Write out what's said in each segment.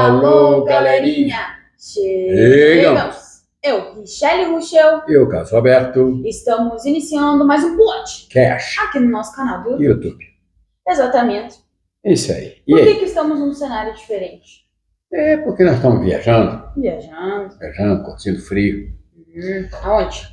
Alô, galerinha! Chegamos! Eu, Michele Ruschel, Eu, Carlos Roberto, estamos iniciando mais um Cash, aqui no nosso canal do YouTube. YouTube. Exatamente. Isso aí. E Por aí? que estamos num cenário diferente? É porque nós estamos viajando, Viajando. curtindo frio, Aonde?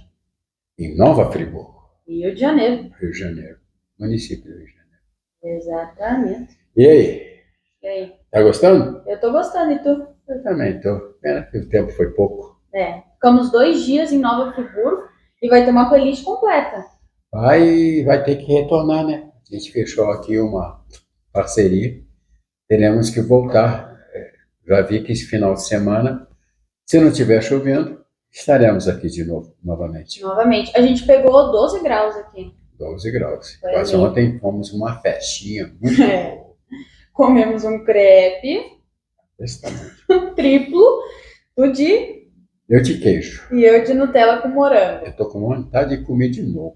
em Nova Friburgo, Rio de Janeiro. Rio de Janeiro, município do Rio de Janeiro. Exatamente. E aí? E aí? Tá gostando? Eu tô gostando, e tu? Eu também tô. Pena que o tempo foi pouco. Ficamos 2 dias em Nova Friburgo e vai ter uma playlist completa. Vai ter que retornar, né? A gente fechou aqui uma parceria. Teremos que voltar. Já vi que esse final de semana, se não estiver chovendo, estaremos aqui de novo, novamente. A gente pegou 12 graus aqui. 12 graus. Foi Mas mesmo. ontem fomos uma festinha muito É. Comemos um crepe, desse tamanho. triplo, o de Eu de queijo. e eu de Nutella com morango. Eu tô com vontade de comer de novo.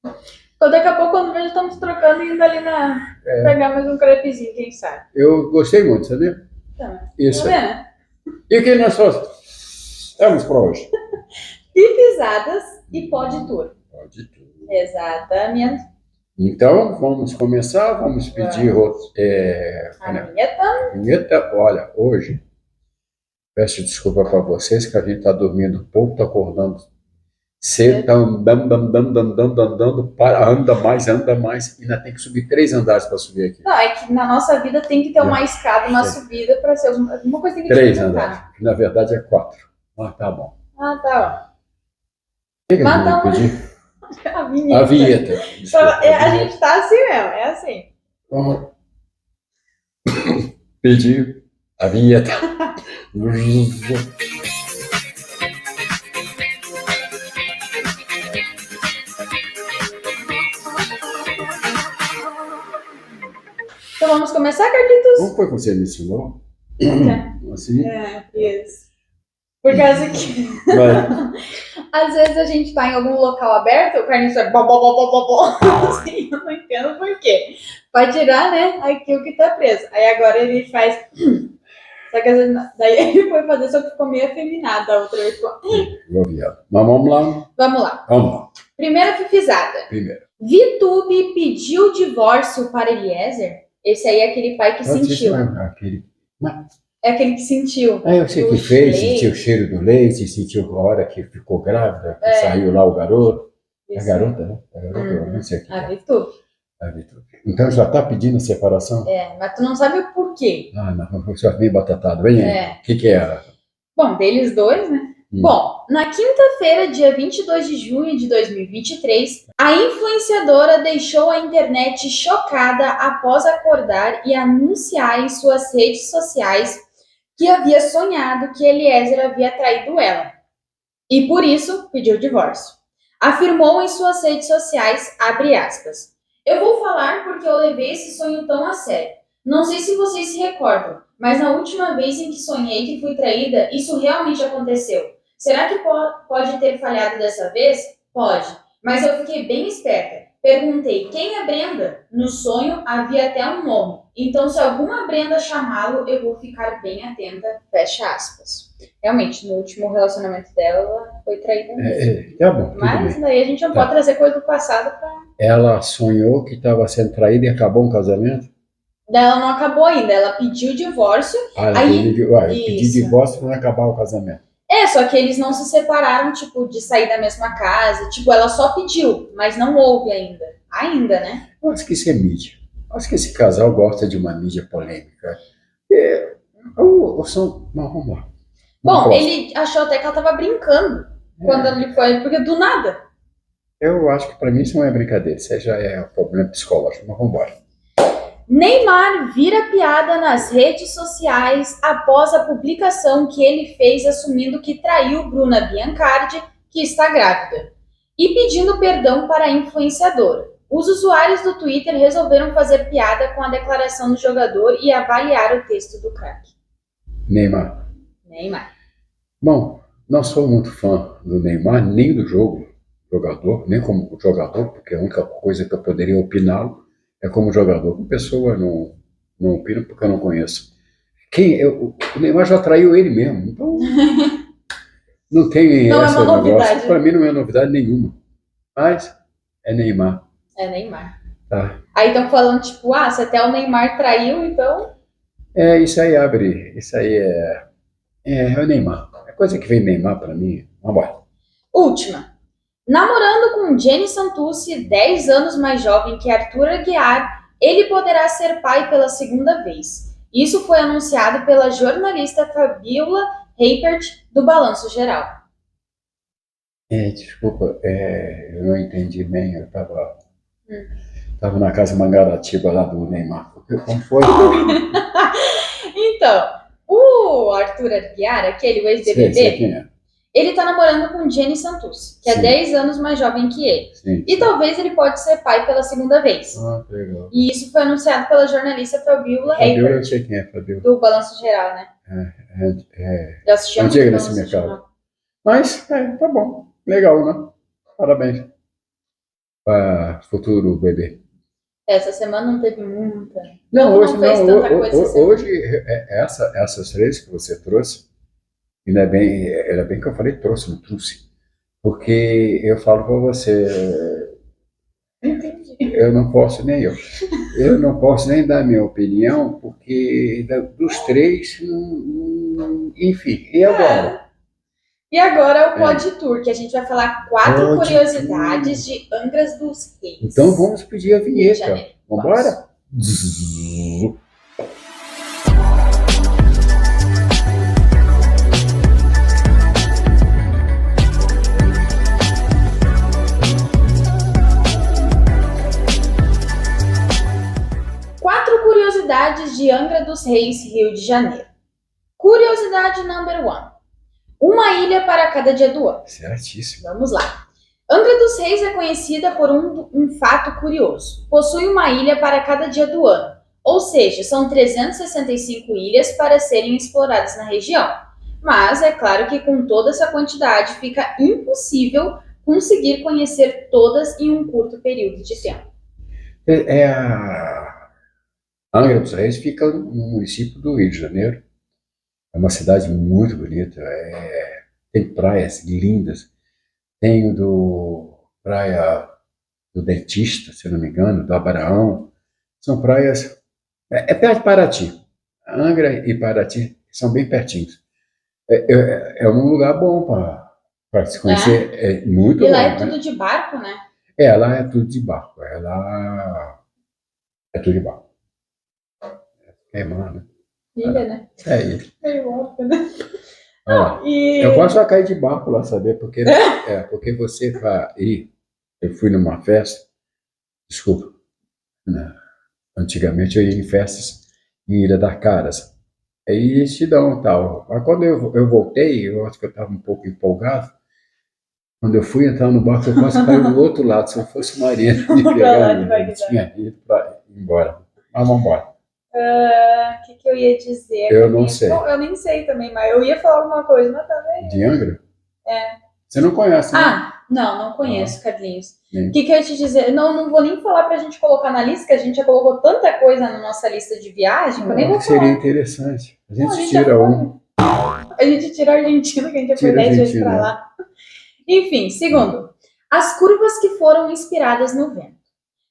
Então daqui a pouco, quando vejo, estamos trocando e indo ali pegar mais um crepezinho, quem sabe. Eu gostei muito, sabia? Tá. Isso Tá aí. vendo? E o que nós temos para hoje? Pipizadas e pó de tour. Pode tudo. Exatamente. Então, vamos começar. Vamos pedir A vinheta. vinheta. Olha, hoje, peço desculpa para vocês que a gente está dormindo pouco, está acordando cedo, está andando, anda mais, ainda tem que subir 3 andares para subir aqui. Não, é que na nossa vida tem que ter uma escada, uma subida para ser alguma coisa tem que 3 inventar. andares, que na verdade é 4. Ah, tá bom. Ah, tá. O que a Mas gente tá vai pedir? A vinheta. A vinheta. Então, Desculpa, a gente tá assim mesmo, é assim. Vamos pedir a vinheta. Então vamos começar, Carlitos? Como foi que você me ensinou? Assim? Isso. Por causa que Vai. às vezes a gente tá em algum local aberto, o Carlitos vai bo. Assim, eu não entendo por quê. Pra tirar, né, aquilo que tá preso. Aí agora ele faz. Só que às vezes, daí ele foi fazer, só que ficou meio afeminado a outra vez. Ficou. Mas vamos lá. Vamos lá. Vamos lá. Primeira fifizada. Primeiro. VTube pediu divórcio para Eliezer? Esse aí é aquele pai que sentiu. É aquele que sentiu. Eu sei que O fez, leite. sentiu o cheiro do leite, sentiu a hora que ficou grávida, que saiu lá o garoto. É Isso. garota, né? É garota, eu não sei o que A é. VTube. A Vitor. Então já está pedindo a separação? Mas tu não sabe o porquê. Ah, não, já vem batatado. Vem aí. O que é? Bom, deles dois, né? Bom, na quinta-feira, dia 22 de junho de 2023, a influenciadora deixou a internet chocada após acordar e anunciar em suas redes sociais que havia sonhado que Eliezer havia traído ela. E por isso pediu divórcio. Afirmou em suas redes sociais, abre aspas, eu vou falar porque eu levei esse sonho tão a sério. Não sei se vocês se recordam, mas na última vez em que sonhei que fui traída, isso realmente aconteceu. Será que pode ter falhado dessa vez? Pode, mas eu fiquei bem esperta. Perguntei, quem é Brenda? No sonho havia até um nome. Então, se alguma Brenda chamá-lo, eu vou ficar bem atenta. Fecha aspas. Realmente, no último relacionamento dela, ela foi traída mesmo. Tá bom, tudo Mas bem. daí a gente não pode trazer coisa do passado pra... Ela sonhou que estava sendo traída e acabou um casamento? Ela não acabou ainda, ela pediu o divórcio. Ela Aí, pedir isso. divórcio para acabar o casamento. Só que eles não se separaram, tipo, de sair da mesma casa. Tipo, ela só pediu, mas não houve ainda. Ainda, né? Eu acho que isso é mídia. Eu acho que esse casal gosta de uma mídia polêmica. Mas vamos lá. Bom, ele achou até que ela tava brincando quando ele foi, porque do nada. Eu acho que para mim isso não é brincadeira, isso aí já é um problema psicológico, mas vamos embora. Neymar vira piada nas redes sociais após a publicação que ele fez assumindo que traiu Bruna Biancardi, que está grávida, e pedindo perdão para a influenciadora. Os usuários do Twitter resolveram fazer piada com a declaração do jogador e avaliar o texto do craque. Neymar. Bom, não sou muito fã do Neymar, nem do jogador, nem como jogador, porque a única coisa que eu poderia opiná-lo é como jogador. Como pessoa, não opino porque eu não conheço. O Neymar já traiu ele mesmo, então não tem Não é esse uma negócio. novidade. Para mim não é novidade nenhuma. Mas é Neymar. É Neymar. Tá? Aí estão falando, tipo, se até o Neymar traiu, então... Isso aí abre. Isso aí é o Neymar. É coisa que vem Neymar para mim. Vamos embora. Última. Namorando com Jenny Santucci, 10 anos mais jovem que Arthur Aguiar, ele poderá ser pai pela segunda vez. Isso foi anunciado pela jornalista Fabiola Reipert, do Balanço Geral. Desculpa, eu não entendi bem. Eu tava na casa Mangaratiba lá do Neymar. Como foi? Então, o Arthur Aguiar, aquele, o Sei ex-BBB, quem é. ele tá namorando com Jenny Santucci, que é Sim. 10 anos mais jovem que ele. Sim. E talvez ele pode ser pai pela segunda vez. Que legal. E isso foi anunciado pela jornalista Fabiola Fabiola, Reipert, eu sei quem é, Fabiola. do Balanço Geral, né? Já assisti muito Antiga Balanço nesse mercado. Geral. Mas, tá bom. Legal, né? Parabéns. Para futuro bebê. Essa semana não teve muita. Não, hoje fez não. tanta coisa essa Hoje, essas três que você trouxe, era bem que eu falei trouxe, não trouxe. Porque eu falo para você, Entendi. eu não posso nem dar minha opinião, porque dos três, enfim, e agora? E agora é o Pod Tour, que a gente vai falar 4 curiosidades de Angra dos Reis. Então vamos pedir a Rio de vinheta. Janeiro. Vamos embora? Curiosidades de Angra dos Reis, Rio de Janeiro. Curiosidade number 1. Uma ilha para cada dia do ano. Certíssimo. Vamos lá. Angra dos Reis é conhecida por um fato curioso. Possui uma ilha para cada dia do ano. Ou seja, são 365 ilhas para serem exploradas na região. Mas é claro que com toda essa quantidade fica impossível conseguir conhecer todas em um curto período de tempo. Angra dos Reis fica no município do Rio de Janeiro. É uma cidade muito bonita. Tem praias lindas. Tem praia do Dentista, se não me engano, do Abaraão. São praias... É perto de Paraty. Angra e Paraty são bem pertinhos. É um lugar bom para se conhecer. É muito bom. E lá é tudo de barco, né? Lá é tudo de barco. Lá é tudo de barco. Mano. Ilha, né? Ilha. Meio óbvio, né? Eu posso cair de barco lá, saber? Porque você vai ir. Eu fui numa festa. Desculpa. Antigamente eu ia em festas em Ilha das Caras. Aí eles te dão tal. Mas quando eu voltei, eu acho que eu estava um pouco empolgado. Quando eu fui entrar no barco, eu quase caí do outro lado. Se eu fosse marido, eu tinha ido para ir embora. Mas vamos embora. O que eu ia dizer? Eu não sei. Bom, eu nem sei também, mas eu ia falar alguma coisa, mas também... De Angra? Você não conhece, né? Não conheço, Carlinhos. O que eu ia te dizer? Não vou nem falar pra gente colocar na lista, que a gente já colocou tanta coisa na nossa lista de viagem, que eu nem vou falar. Seria interessante. A gente tira um. A gente tira a Argentina, que a gente já foi 10 vezes pra lá. Enfim, segundo, as curvas que foram inspiradas no vento.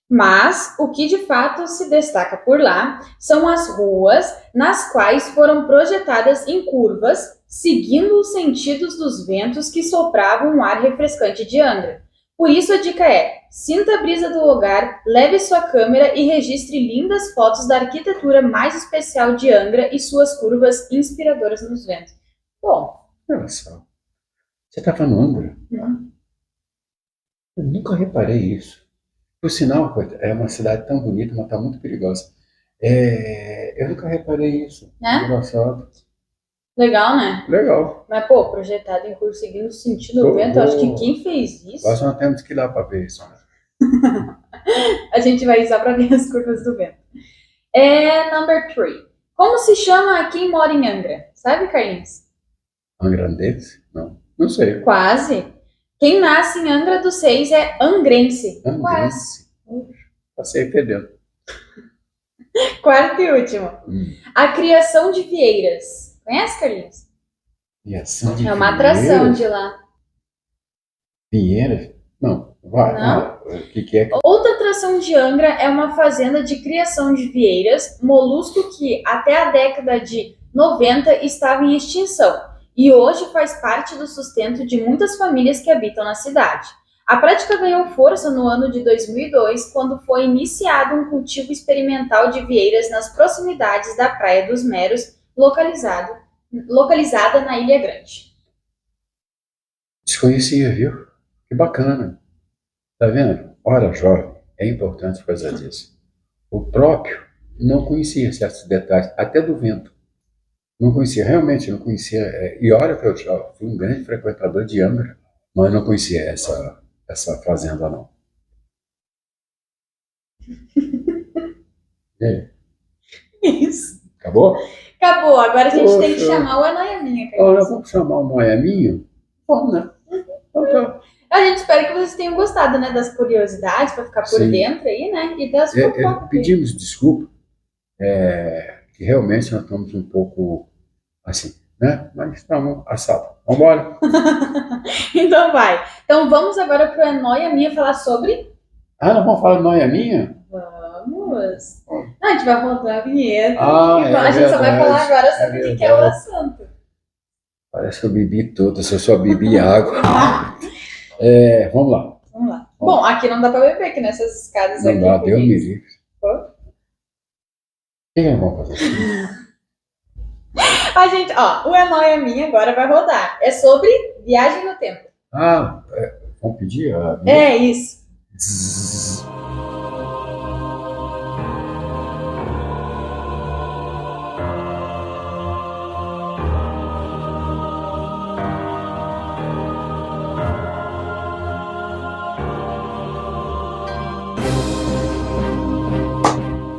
Mas o que de fato se destaca por lá são as ruas nas quais foram projetadas em curvas, seguindo os sentidos dos ventos que sopravam o ar refrescante de Angra. Por isso a dica é: sinta a brisa do lugar, leve sua câmera e registre lindas fotos da arquitetura mais especial de Angra e suas curvas inspiradoras nos ventos. Bom, olha só. Você estava no Angra? Eu nunca reparei isso. Por sinal, é uma cidade tão bonita, mas está muito perigosa. Eu nunca reparei isso. Engraçado. Legal, né? Legal. Mas, projetado em curva seguindo o sentido do vento, acho que quem fez isso... Nós não temos que ir lá para ver isso. A gente vai ir só para ver as curvas do vento. Number 3. Como se chama quem mora em Angra? Sabe, Carlinhos? Angrandense? Não sei. Quase. Quem nasce em Angra dos Reis é angrense. Angrense. Passei fedendo. Quarto e último. Hum. A criação de vieiras. Conhece, Carlinhos? Criação de É uma atração vieiras? de lá. Vieiras? Não, vai. Não? O que é? Outra atração de Angra é uma fazenda de criação de vieiras, molusco que até a década de 90 estava em extinção e hoje faz parte do sustento de muitas famílias que habitam na cidade. A prática ganhou força no ano de 2002, quando foi iniciado um cultivo experimental de vieiras nas proximidades da Praia dos Meros, localizada na Ilha Grande. Desconhecia, viu? Que bacana. Tá vendo? Ora, jovem, é importante por causa disso. O próprio não conhecia certos detalhes, até do vento. Não conhecia, realmente não conhecia. E olha que eu já fui um grande frequentador de Angra, mas não conhecia essa fazenda, não. E aí, Isso. acabou? Acabou, agora a gente tem que Poxa. chamar o É Nóia Minha, Olha, Carlinhos. vamos chamar o Moeminho? Vamos, né? Então tá. A gente espera que vocês tenham gostado, né, das curiosidades, para ficar por Sim. dentro aí, né, e das fofocas. aí. Pedimos desculpa, que realmente nós estamos um pouco assim, né? Mas estamos assados. Vamos embora. Então vai. Então vamos agora pro É Nóia Minha falar sobre... Nós vamos falar de Noia Minha? Vamos. Não, a gente vai rodar a vinheta. É A gente só vai verdade, falar agora é sobre o que é o verdade. assunto. Parece que eu bebi tudo, eu só bebi água. Vamos lá. Vamos lá. Bom, aqui não dá pra beber, que nessas escadas Não aqui. dá, Deus me livre. Pô. O que é que vamos fazer? A gente, ó, o É Nóia Minha agora vai rodar. É sobre viagem no tempo. Vamos pedir a vinheta? É isso. Zzz.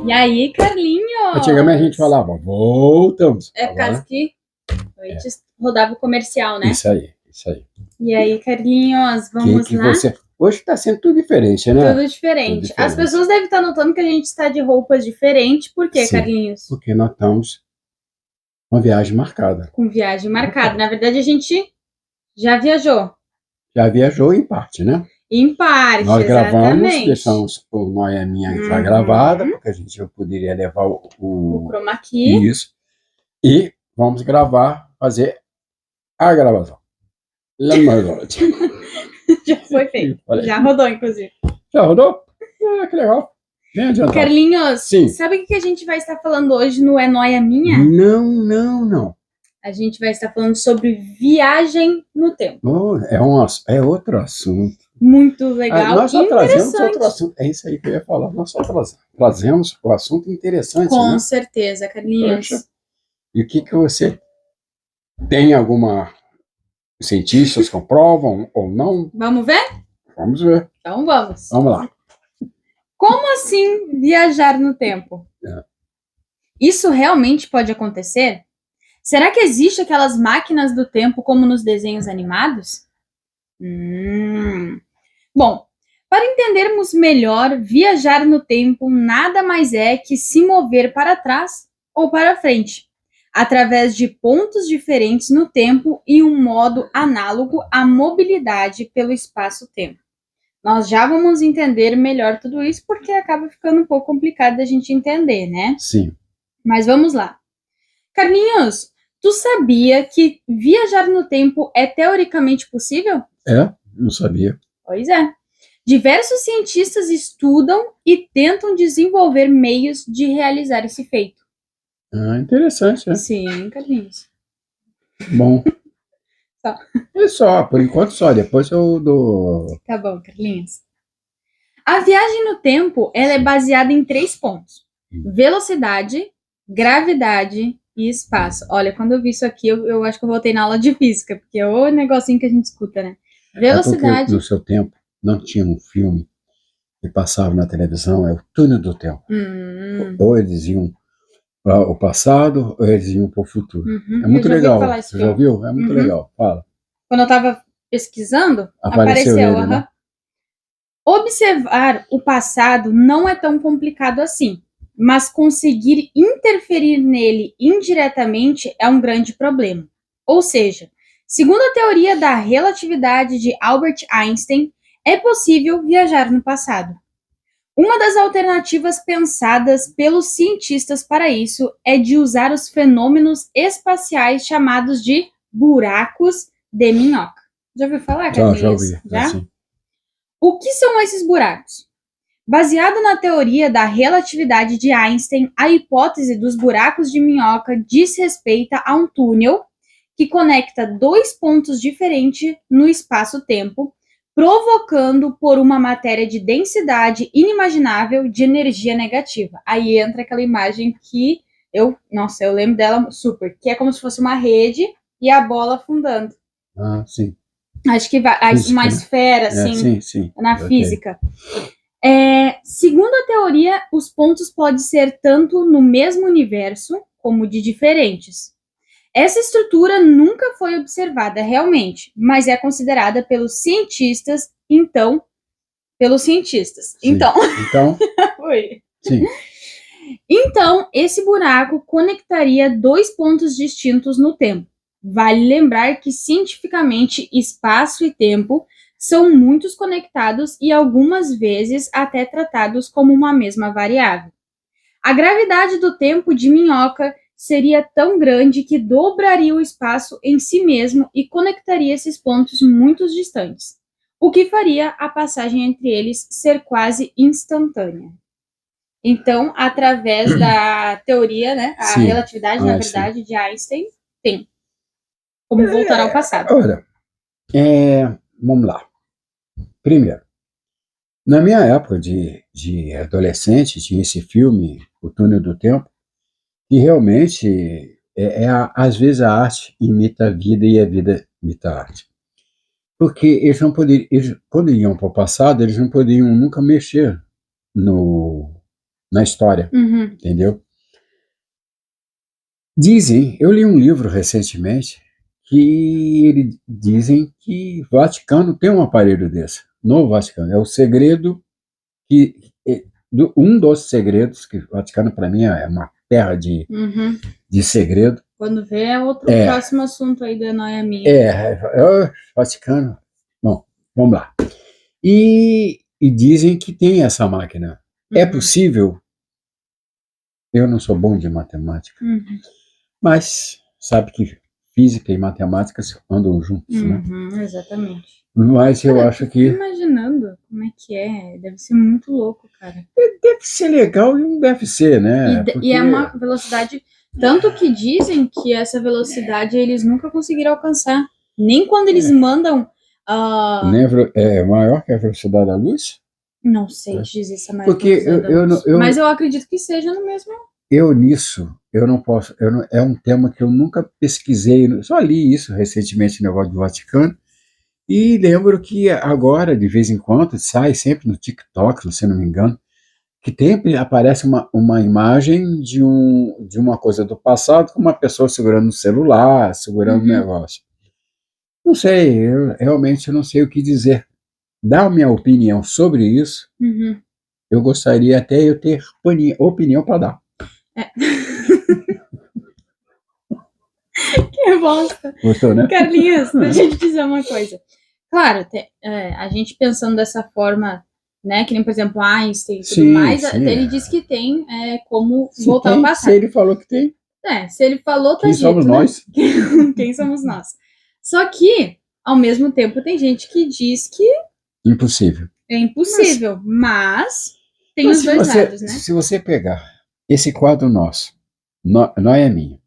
E aí, Carlinhos? Antigamente a gente falava, voltamos. É por Agora, causa que antes rodava o comercial, né? Isso aí. E aí, Carlinhos, vamos lá? Hoje está sendo tudo diferente, né? Tudo diferente. Tudo As diferente. pessoas devem estar notando que a gente está de roupas diferentes. Por quê, Sim. Carlinhos? Porque nós estamos com uma viagem marcada. Com viagem marcada. Na verdade, a gente já viajou. Já viajou em parte, né? Em parte, Nós gravamos, exatamente. deixamos o Noia Minha já Uhum. gravada, porque a gente não poderia levar O o chroma key. isso. E vamos fazer a gravação. Já foi feito. Olha aí. Já rodou, inclusive. Já rodou? Que legal. Bem adiantado. Carlinhos, Sim. sabe o que a gente vai estar falando hoje no É Nóia Minha? Não. A gente vai estar falando sobre viagem no tempo. Oh, é outro assunto. Muito legal Nós e só trazemos interessante. outro assunto. É isso aí que eu ia falar. Nós só trazemos o assunto interessante, Com né? certeza, Carlinhos. Poxa. E o que você tem alguma... Cientistas comprovam ou não? Vamos ver? Vamos ver. Então vamos. Vamos lá. Como assim viajar no tempo? Isso realmente pode acontecer? Será que existe aquelas máquinas do tempo como nos desenhos animados? Bom, para entendermos melhor, viajar no tempo nada mais é que se mover para trás ou para frente, através de pontos diferentes no tempo e um modo análogo à mobilidade pelo espaço-tempo. Nós já vamos entender melhor tudo isso, porque acaba ficando um pouco complicado da gente entender, né? Sim. Mas vamos lá. Carlinhos, tu sabia que viajar no tempo é teoricamente possível? Não sabia. Pois é. Diversos cientistas estudam e tentam desenvolver meios de realizar esse feito. Interessante, né? Sim, Carlinhos. Bom. Só. É só, por enquanto só. Depois eu dou... Tá bom, Carlinhos. A viagem no tempo, ela é baseada em 3 pontos. Velocidade, gravidade e espaço. Olha, quando eu vi isso aqui, eu acho que eu voltei na aula de física, porque é o negocinho que a gente escuta, né? Velocidade. É porque no seu tempo não tinha um filme que passava na televisão, é o Túnel do Tempo. Ou eles iam para o passado, ou eles iam para o futuro. É muito legal. Você já viu? É muito legal. Fala. Quando eu tava pesquisando, Apareceu ele, né? Observar o passado não é tão complicado assim. mas conseguir interferir nele indiretamente é um grande problema. Ou seja, segundo a teoria da relatividade de Albert Einstein, é possível viajar no passado. Uma das alternativas pensadas pelos cientistas para isso é de usar os fenômenos espaciais chamados de buracos de minhoca. Já ouviu falar, Carlinhos? Já ouvi. Já? Sim. O que são esses buracos? Baseado na teoria da relatividade de Einstein, a hipótese dos buracos de minhoca diz respeito a um túnel que conecta dois pontos diferentes no espaço-tempo, provocando por uma matéria de densidade inimaginável de energia negativa. Aí entra aquela imagem que eu lembro dela super, que é como se fosse uma rede e a bola afundando. Ah, sim. Acho que uma esfera, assim, sim. na física. Segundo a teoria, os pontos podem ser tanto no mesmo universo como de diferentes. Essa estrutura nunca foi observada realmente, mas é considerada pelos cientistas, então... Sim. Oi. Sim. Então, esse buraco conectaria dois pontos distintos no tempo. Vale lembrar que, cientificamente, espaço e tempo são muito conectados e algumas vezes até tratados como uma mesma variável. A gravidade do tempo de minhoca seria tão grande que dobraria o espaço em si mesmo e conectaria esses pontos muito distantes, o que faria a passagem entre eles ser quase instantânea. Então, através da teoria, né, a relatividade, na verdade, de Einstein, tem como voltar ao passado. Olha, vamos lá. Primeiro, na minha época de adolescente, tinha esse filme, O Túnel do Tempo, que realmente, às vezes, a arte imita a vida e a vida imita a arte. Porque eles não poderiam, quando iam para o passado, eles não poderiam nunca mexer na história, entendeu? Dizem, eu li um livro recentemente, que dizem que o Vaticano tem um aparelho desse, no Vaticano. É o segredo, um dos segredos, que o Vaticano para mim é uma terra de segredo. Quando vê é outro próximo assunto aí da Noia Minha. O Vaticano. Bom, vamos lá. E dizem que tem essa máquina. É possível? Eu não sou bom de matemática, mas sabe que física e matemática andam juntos, né? Exatamente. Mas eu acho que... Imaginando como é que é, deve ser muito louco, cara. Deve ser legal e não deve ser, né? E é uma velocidade... Tanto que dizem que essa velocidade eles nunca conseguiram alcançar. Nem quando eles mandam... É maior que a velocidade da luz? Não sei dizer se é maior porque que a velocidade da luz. Mas eu acredito que seja no mesmo... Eu não posso... é um tema que eu nunca pesquisei. Só li isso recentemente no negócio do Vaticano. E lembro que agora, de vez em quando, sai sempre no TikTok, se não me engano, que sempre aparece uma imagem de uma coisa do passado com uma pessoa segurando um celular, segurando um negócio. Não sei, eu realmente não sei o que dizer. Dar a minha opinião sobre isso, eu gostaria até eu ter opinião para dar. Que bosta. Gostou, né? Carlinhos, deixa eu te dizer uma coisa. Claro, a gente pensando dessa forma, né, que nem, por exemplo, Einstein e tudo mais, ele diz que tem como voltar ao passado. Se ele falou que tem. Se ele falou, tá Quem dito, somos nós? Quem somos nós? Só que, ao mesmo tempo, tem gente que diz que... Impossível. É impossível, mas tem os dois lados, né? Se você pegar esse quadro nosso, Noia Minha,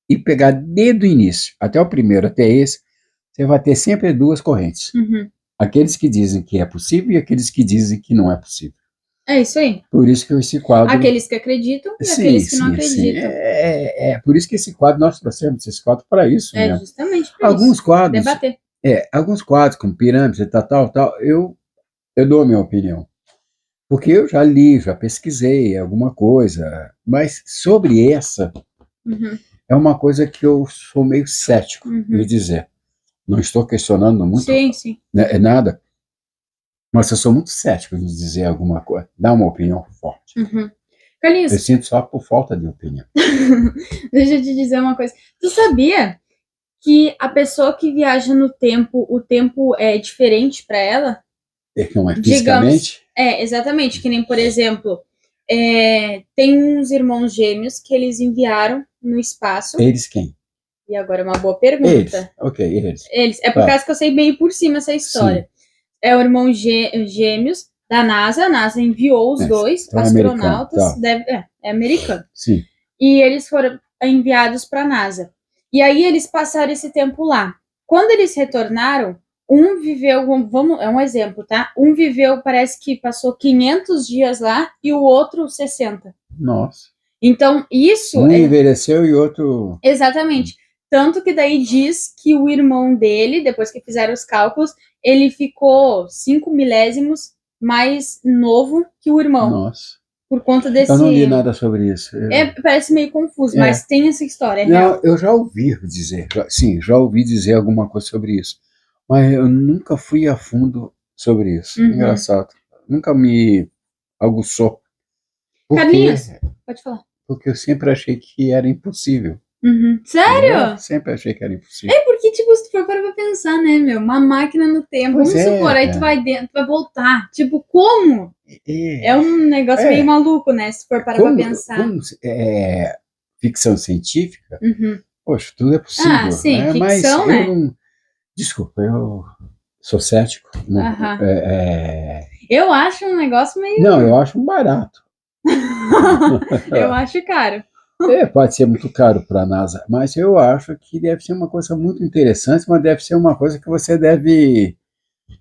e pegar desde o início, até o primeiro, até esse, você vai ter sempre duas correntes. Aqueles que dizem que é possível e aqueles que dizem que não é possível. É isso aí. Por isso que esse quadro... Aqueles que acreditam e aqueles que não acreditam. Por isso que esse quadro, nós trouxemos esse quadro para isso. Justamente para alguns isso. Quadros, debater. Alguns quadros, como pirâmides e tal, eu dou a minha opinião. Porque eu já li, já pesquisei alguma coisa, mas sobre essa, é uma coisa que eu sou meio cético de dizer. Não estou questionando muito. Sim. É nada. Mas eu sou muito cético de dizer alguma coisa, dar uma opinião forte. Carlinhos, Eu sinto só por falta de opinião. deixa eu te dizer uma coisa. Tu sabia que a pessoa que viaja no tempo, o tempo é diferente para ela? Não é fisicamente? Exatamente. Que nem, por exemplo, tem uns irmãos gêmeos que eles enviaram no espaço. Eles quem? E agora é uma boa pergunta. Eles. Ok, eles. É por causa que eu sei meio por cima essa história. Sim. É o irmão gêmeos da NASA. A NASA enviou os dois então astronautas. Americano, tá. É americano. Sim. E eles foram enviados para a NASA. E aí eles passaram esse tempo lá. Quando eles retornaram, um viveu, é um exemplo, tá? Um viveu, parece que passou 500 dias lá e o outro 60. Nossa. Então, isso... Um envelheceu e outro... Exatamente. Tanto que daí diz que o irmão dele, depois que fizeram os cálculos, ele ficou 5 milésimos mais novo que o irmão. Nossa. Por conta desse... Eu não li nada sobre isso. Parece meio confuso, mas tem essa história. Não, eu já ouvi dizer, já ouvi dizer alguma coisa sobre isso. Mas eu nunca fui a fundo sobre isso. Uhum. Engraçado. Nunca me aguçou. Carlinhos, pode falar. Porque eu sempre achei que era impossível. Uhum. Sério? Eu sempre achei que era impossível. É porque, tipo, se tu for para pensar, né, meu? Uma máquina no tempo. Pois vamos supor, aí tu vai dentro, tu vai voltar. Tipo, como? É um negócio meio maluco, né? Se for para pensar. Como ficção científica, poxa, tudo é possível. Ah, sim, né? ficção, Mas né? eu não... Desculpa, eu sou cético. Eu acho um negócio meio... Não, eu acho um barato. Eu acho caro. Pode ser muito caro para a NASA, mas eu acho que deve ser uma coisa muito interessante, mas deve ser uma coisa que você deve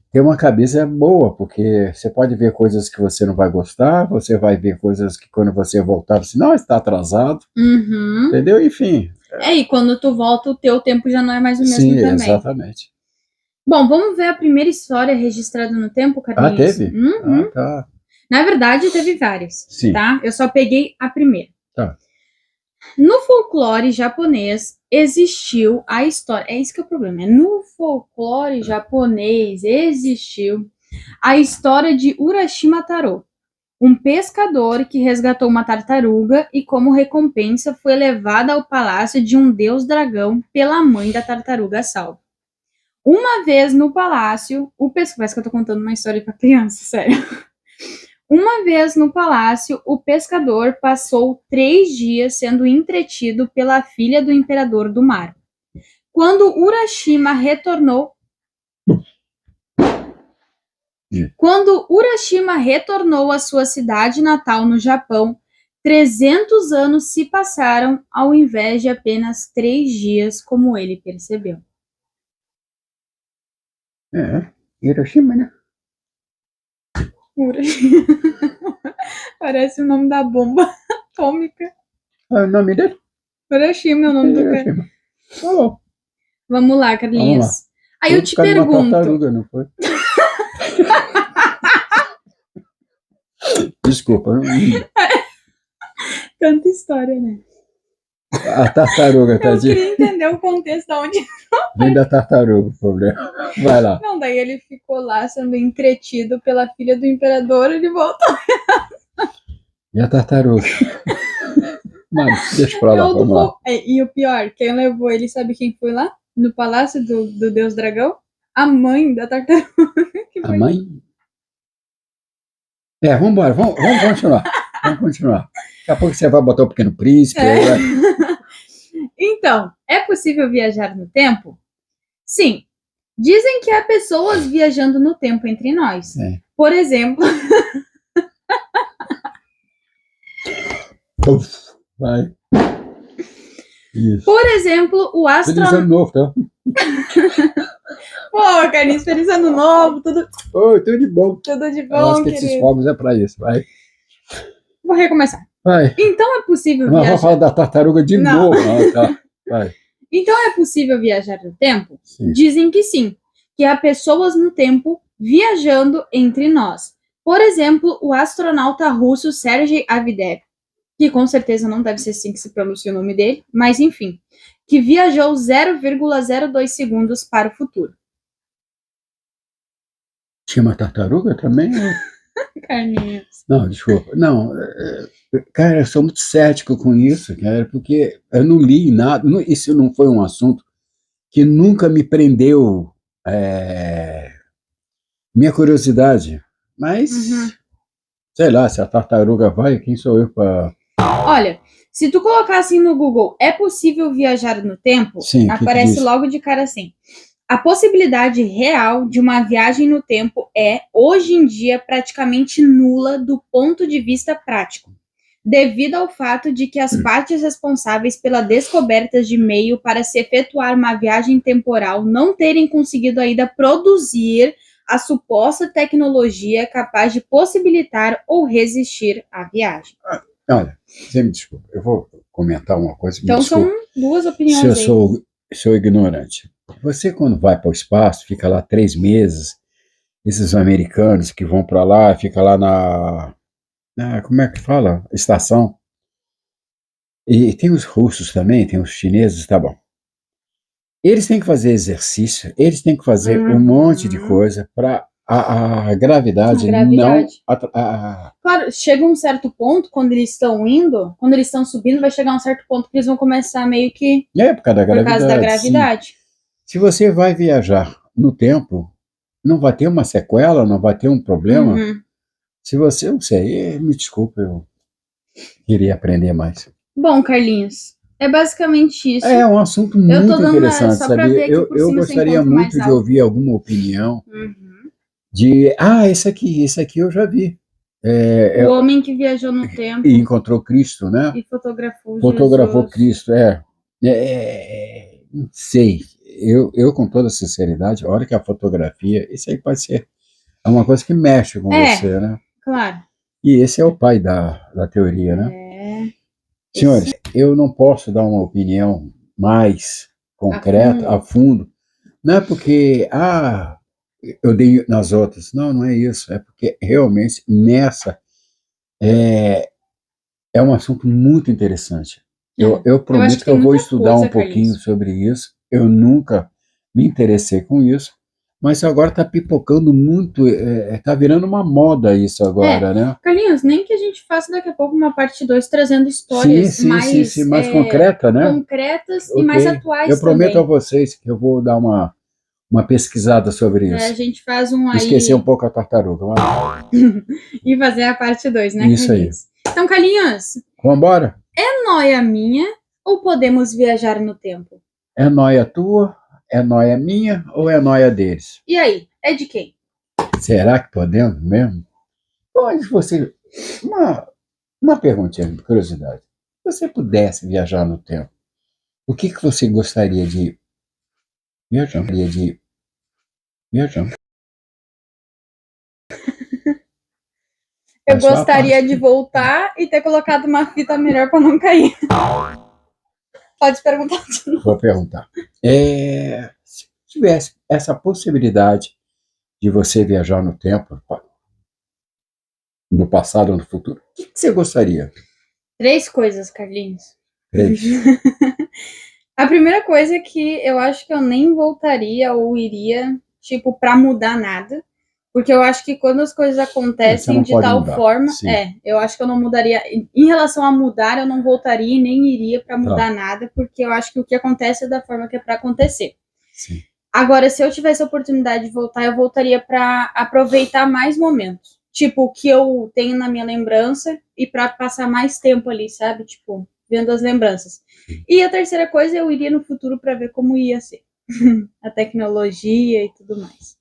ter uma cabeça boa, porque você pode ver coisas que você não vai gostar, você vai ver coisas que quando você voltar, você não está atrasado, entendeu? Enfim. E quando tu volta, o teu tempo já não é mais o mesmo também. Exatamente. Bom, vamos ver a primeira história registrada no tempo, Carlinhos? Teve? Tá. Na verdade, teve várias, Sim. Tá? Eu só peguei a primeira. Tá. No folclore japonês existiu a história... É isso que é o problema. No folclore japonês existiu a história de Urashima Taro, um pescador que resgatou uma tartaruga e, como recompensa, foi levado ao palácio de um deus dragão pela mãe da tartaruga salva. Uma vez no palácio, parece que eu tô contando uma história para criança, sério. Uma vez no palácio, o pescador passou 3 dias sendo entretido pela filha do imperador do mar. Quando Urashima retornou à sua cidade natal no Japão, 300 anos se passaram ao invés de apenas 3 dias, como ele percebeu. Hiroshima, né? Parece o nome da bomba atômica. É o nome dele? Hiroshima é o nome do cara. Oh. Vamos lá, Carlinhos. Vamos lá. Aí eu te pergunto. Uma tartaruga, não foi? Desculpa. Tanta história, né? A tartaruga, tadinha. Eu queria entender o contexto de onde... Vem da tartaruga, o problema. Vai lá. Não, daí ele ficou lá sendo entretido pela filha do imperador e ele voltou. E a tartaruga? Mano, deixa pra lá, vamos lá. E o pior, quem levou ele, sabe quem foi lá? No palácio do Deus Dragão? A mãe da tartaruga. A mãe? Vamos embora, vamos continuar. Vamos continuar. Daqui a pouco você vai botar o Pequeno Príncipe. Então, é possível viajar no tempo? Sim. Dizem que há pessoas viajando no tempo entre nós. Por exemplo... Vai. Isso. Por exemplo, o astronauta... Feliz ano novo, tá? Pô, Carlinhos, feliz ano novo, tudo... Oi, tudo de bom. Tudo de bom, eu acho que querido. esses fogos é pra isso, vai. Vou recomeçar. Vai. Então é possível viajar... viajar... Vamos falar da tartaruga de novo. Tá. Vai. Então é possível viajar no tempo? Sim. Dizem que sim. Que há pessoas no tempo viajando entre nós. Por exemplo, o astronauta russo Sergei Avdeev, que com certeza não deve ser assim que se pronuncia o nome dele, mas enfim, que viajou 0,02 segundos para o futuro. Tinha uma tartaruga também? Carlinhos. Não, desculpa. Não, cara, eu sou muito cético com isso, cara, porque eu não li nada. Isso não foi um assunto que nunca me prendeu minha curiosidade. Mas, sei lá, se a tartaruga vai, quem sou eu para... Olha, se tu colocar assim no Google, é possível viajar no tempo? Sim, aparece logo de cara assim. A possibilidade real de uma viagem no tempo é, hoje em dia, praticamente nula do ponto de vista prático, devido ao fato de que as partes responsáveis pela descoberta de meio para se efetuar uma viagem temporal não terem conseguido ainda produzir a suposta tecnologia capaz de possibilitar ou resistir à viagem. Olha, você me desculpa, eu vou comentar uma coisa. Então são duas opiniões se eu sou ignorante. Você, quando vai para o espaço, fica lá 3 meses, esses americanos que vão para lá, fica lá como é que fala? Estação. E tem os russos também, tem os chineses, tá bom. Eles têm que fazer exercício, eles têm que fazer um monte de coisa para a gravidade não... Claro, chega um certo ponto, quando eles estão indo, quando eles estão subindo, vai chegar um certo ponto que eles vão começar meio que... por causa da gravidade. Sim. Se você vai viajar no tempo, não vai ter uma sequela, não vai ter um problema. Se você, não sei, me desculpa, eu queria aprender mais. Bom, Carlinhos, é basicamente isso. É um assunto muito interessante, sabe? Eu gostaria muito de ouvir alguma opinião de, esse aqui eu já vi. O homem que viajou no tempo. E encontrou Cristo, né? E fotografou Jesus. Cristo, não sei. Eu, com toda sinceridade, a hora que a fotografia, isso aí pode ser uma coisa que mexe com você, né? Claro. E esse é o pai da teoria, né? Senhores, eu não posso dar uma opinião mais concreta, a fundo. Não é porque, eu dei nas outras. Não é isso. É porque realmente nessa é um assunto muito interessante. Eu prometo que eu vou estudar um pouquinho sobre isso. Eu nunca me interessei com isso, mas agora está pipocando muito, está virando uma moda isso agora, né? Carlinhos, nem que a gente faça daqui a pouco uma parte 2 trazendo histórias mais concretas, né? Concretas e mais atuais. Eu prometo a vocês que eu vou dar uma pesquisada sobre isso. A gente faz um aí... Esquecer um pouco a tartaruga. E fazer a parte 2, né, isso Carlinhos? Aí. Então, Carlinhos... Vamos embora? É nóia minha ou podemos viajar no tempo? É nóia tua, é nóia minha ou é nóia deles? E aí, é de quem? Será que podemos mesmo? Onde você... Uma perguntinha de curiosidade. Se você pudesse viajar no tempo, o que você gostaria de... Viajando. Eu gostaria de voltar e ter colocado uma fita melhor para não cair. Pode perguntar de novo. Vou perguntar. Se tivesse essa possibilidade de você viajar no tempo, no passado ou no futuro, o que você gostaria? 3 coisas, Carlinhos. 3. A primeira coisa é que eu acho que eu nem voltaria ou iria, para mudar nada. Porque eu acho que quando as coisas acontecem de tal forma... eu acho que eu não mudaria... Em relação a mudar, eu não voltaria e nem iria para mudar nada, porque eu acho que o que acontece é da forma que é para acontecer. Sim. Agora, se eu tivesse a oportunidade de voltar, eu voltaria para aproveitar mais momentos. O que eu tenho na minha lembrança e para passar mais tempo ali, sabe? Vendo as lembranças. E a terceira coisa, eu iria no futuro para ver como ia ser. A tecnologia e tudo mais.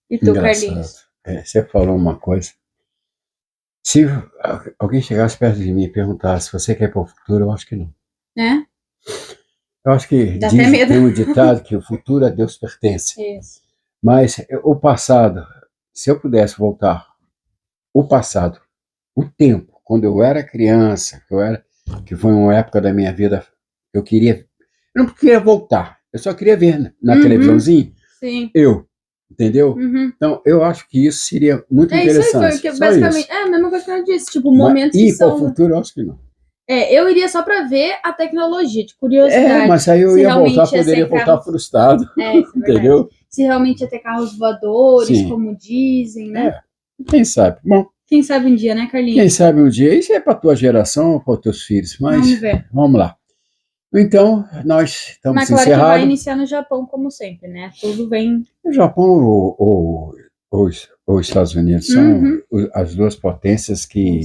E tu, Carlinhos? Você falou uma coisa. Se alguém chegasse perto de mim e perguntasse se você quer ir para o futuro, eu acho que não. Eu acho que tem um ditado que o futuro a Deus pertence. Isso. Mas o passado, se eu pudesse voltar, o passado, o tempo, quando eu era criança, que foi uma época da minha vida, eu não queria voltar, eu só queria ver na televisãozinha. Sim. Entendeu? Então, eu acho que isso seria muito interessante. Isso aí foi basicamente... a mesma coisa que eu disse. Momentos que são... E para o futuro, eu acho que não. Eu iria só para ver a tecnologia, de curiosidade. Mas aí eu ia voltar, poderia voltar frustrado. Entendeu? Se realmente ia ter carros voadores, como dizem, né? Quem sabe? Bom, Quem sabe um dia, né, Carlinhos? Quem sabe um dia, isso é para tua geração ou para teus filhos, mas Vamos ver. vamos lá. Então, nós estamos Mas claro que vai encerrados. iniciar no Japão, como sempre, né? Tudo vem... O Japão ou os Estados Unidos são as duas potências que...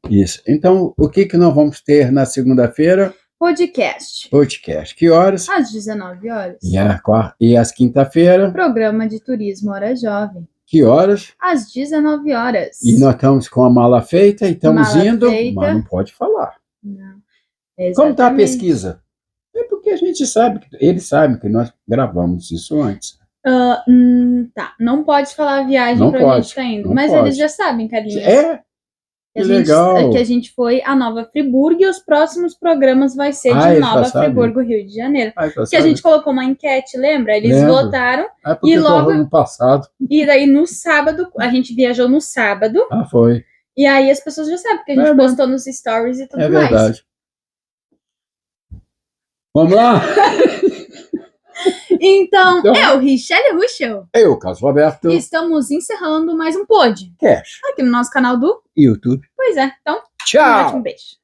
Isso. Então, o que nós vamos ter na segunda-feira? Podcast. Que horas? Às 19 horas. E às quinta-feira? Programa de turismo Hora Jovem. Que horas? Às 19 horas. E nós estamos com a mala feita e estamos Mala indo, feita. mas não pode falar. Não. Como está a pesquisa? É porque a gente sabe, eles sabem que nós gravamos isso antes. Tá, não pode falar a viagem Não pra pode, gente tá indo. não Mas pode. eles já sabem, Carlinhos. Que legal. Que a gente foi a Nova Friburgo e os próximos programas vai ser de eles Nova já sabem. Friburgo, Rio de Janeiro. Já Que a sabem. gente colocou uma enquete, lembra? Eles Lembro. votaram Porque e logo- no passado. e daí no sábado, a gente viajou no sábado Foi. e aí as pessoas já sabem, porque a gente É postou nos stories e tudo É mais. verdade. Vamos lá? Então, eu, Richelle Ruschel, Eu, Carlos Roberto. estamos encerrando mais um pod Cash. aqui no nosso canal do... YouTube. Pois é, então, um Tchau. ótimo beijo.